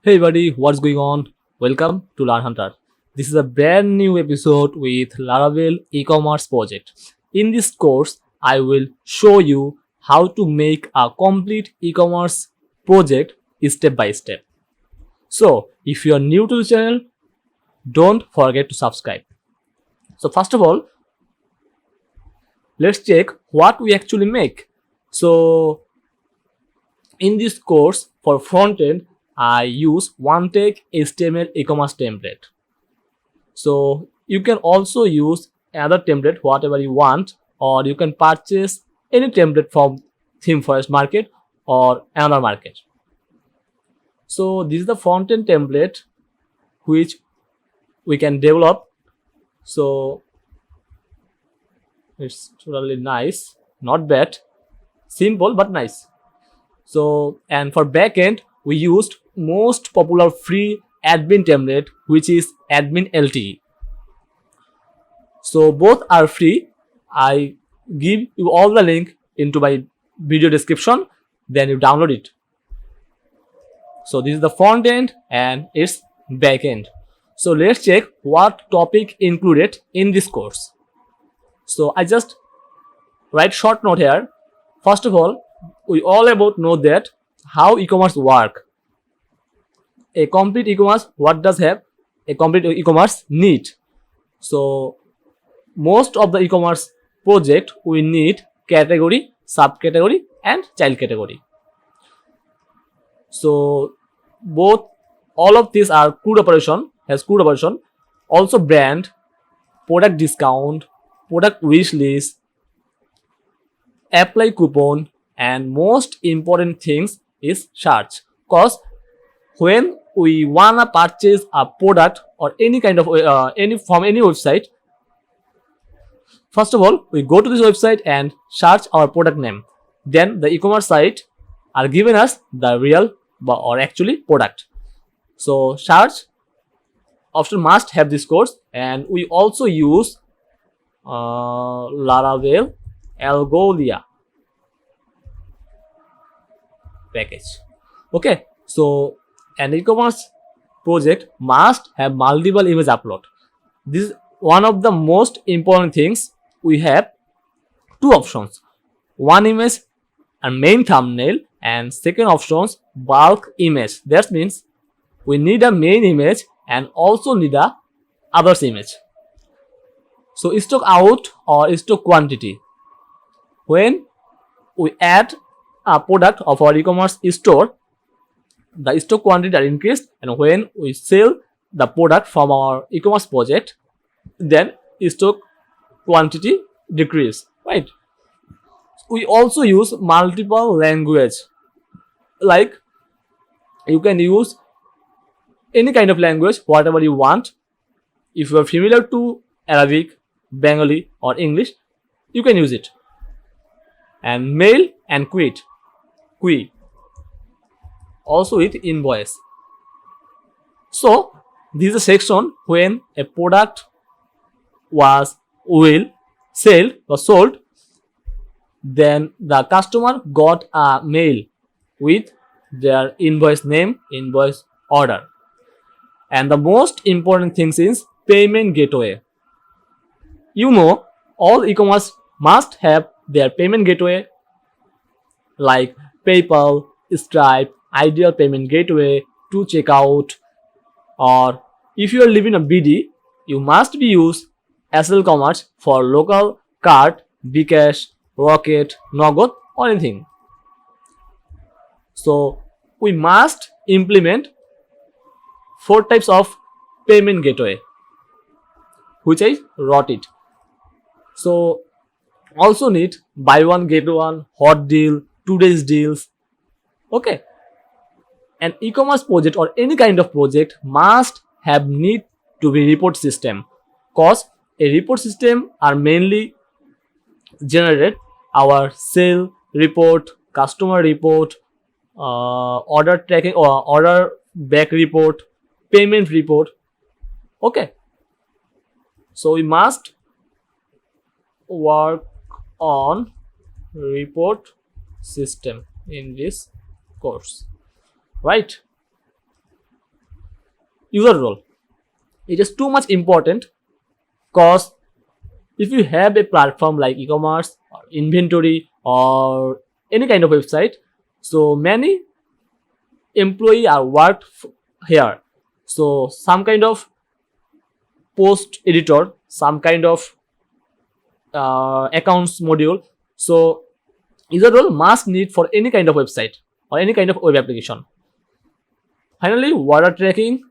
Hey buddy, what's going on? Welcome to Learn Hunter. This is a brand new episode with Laravel e-commerce project. In this course, I will show you how to make a complete e-commerce project step by step. So, if you are new to the channel, don't forget to subscribe. So, first of all, let's check what we actually make. So, in this course for frontend, I use OneTech HTML e-commerce template. So you can also use another template whatever you want, or you can purchase any template from ThemeForest market or another market. So this is the front end template which we can develop. So it's really nice, not bad, simple but nice. So and for backend we used most popular free admin template which is admin LTE. So both are free. I give you all the link into my video description, then you download it. So this is the front end and its back end. So let's check what topic included in this course. So I just write short note here. First of all, we all about know that how e-commerce work. A complete e-commerce, what does have a complete e-commerce need? So most of the e-commerce project we need category, subcategory and child category. So both all of these are CRUD operation, has CRUD operation, also brand, product discount, product wish list, apply coupon, and most important things is search. Cause when we wanna purchase a product or any kind of any from any website, first of all, we go to this website and search our product name. Then the e-commerce site are giving us the real or actually product. So search option must have this course, and we also use Laravel Algolia package. Okay, so an e-commerce project must have multiple image upload. This is one of the most important things. We have two options, one image and main thumbnail, and second options bulk image. That means we need a main image and also need a others image. So stock out or stock quantity, when we add a product of our e-commerce store, the stock quantity are increased, and when we sell the product from our e-commerce project, then stock quantity decrease, right? We also use multiple language, like you can use any kind of language whatever you want. If you are familiar to Arabic, Bengali or English, you can use it. And mail and query also with invoice. So this is a section when a product was will sold or sold, then the customer got a mail with their invoice name, invoice order. And the most important thing is payment gateway. You know, all e-commerce must have their payment gateway like PayPal, Stripe, Ideal Payment Gateway, to checkout, or if you are living a BD, you must be use SL Commerce for local card, Bcash, Rocket, Nogod or anything. So we must implement four types of payment gateway, which I wrote it. So also need buy one get one, hot deal, 2 days deals. Okay, an e-commerce project or any kind of project must have need to be report system, cause a report system are mainly generate our sale report, customer report, order tracking or order back report, payment report. Okay, so we must work on report system in this course, right? user role. It is too much important because if you have a platform like e-commerce or inventory or any kind of website, so many employee are worked here. So some kind of post editor, some kind of accounts module. So user role must need for any kind of website or any kind of web application. Finally, order tracking.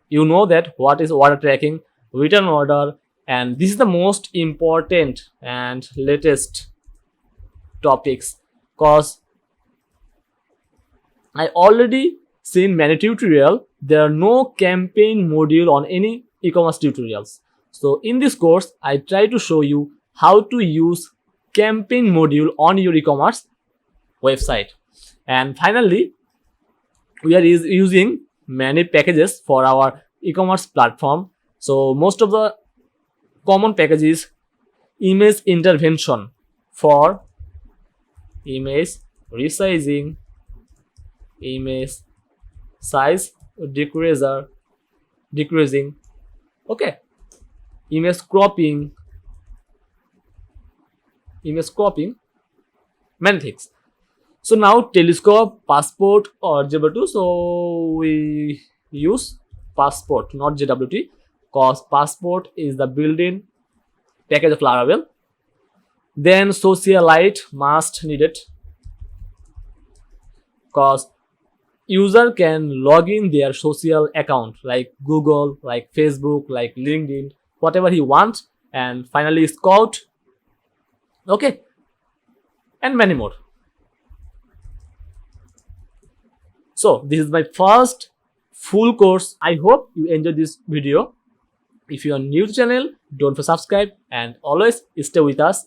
You know that what is order tracking, return order, and this is the most important and latest topics because I already seen many tutorial. There are no campaign module on any e-commerce tutorials. So in this course, I try to show you how to use campaign module on your e-commerce website. And finally, we are using many packages for our e-commerce platform. So most of the common packages: image intervention for image resizing, image size decreasing, okay, image cropping, many things. So now Telescope, Passport or JW2. So we use Passport, not JWT, because Passport is the built-in package of Laravel. Then Socialite must need it because user can log in their social account like Google, like Facebook, like LinkedIn, whatever he wants. And finally Scout, okay, and many more. So this is my first full course. I hope you enjoyed this video. If you are new to the channel, don't forget to subscribe and always stay with us.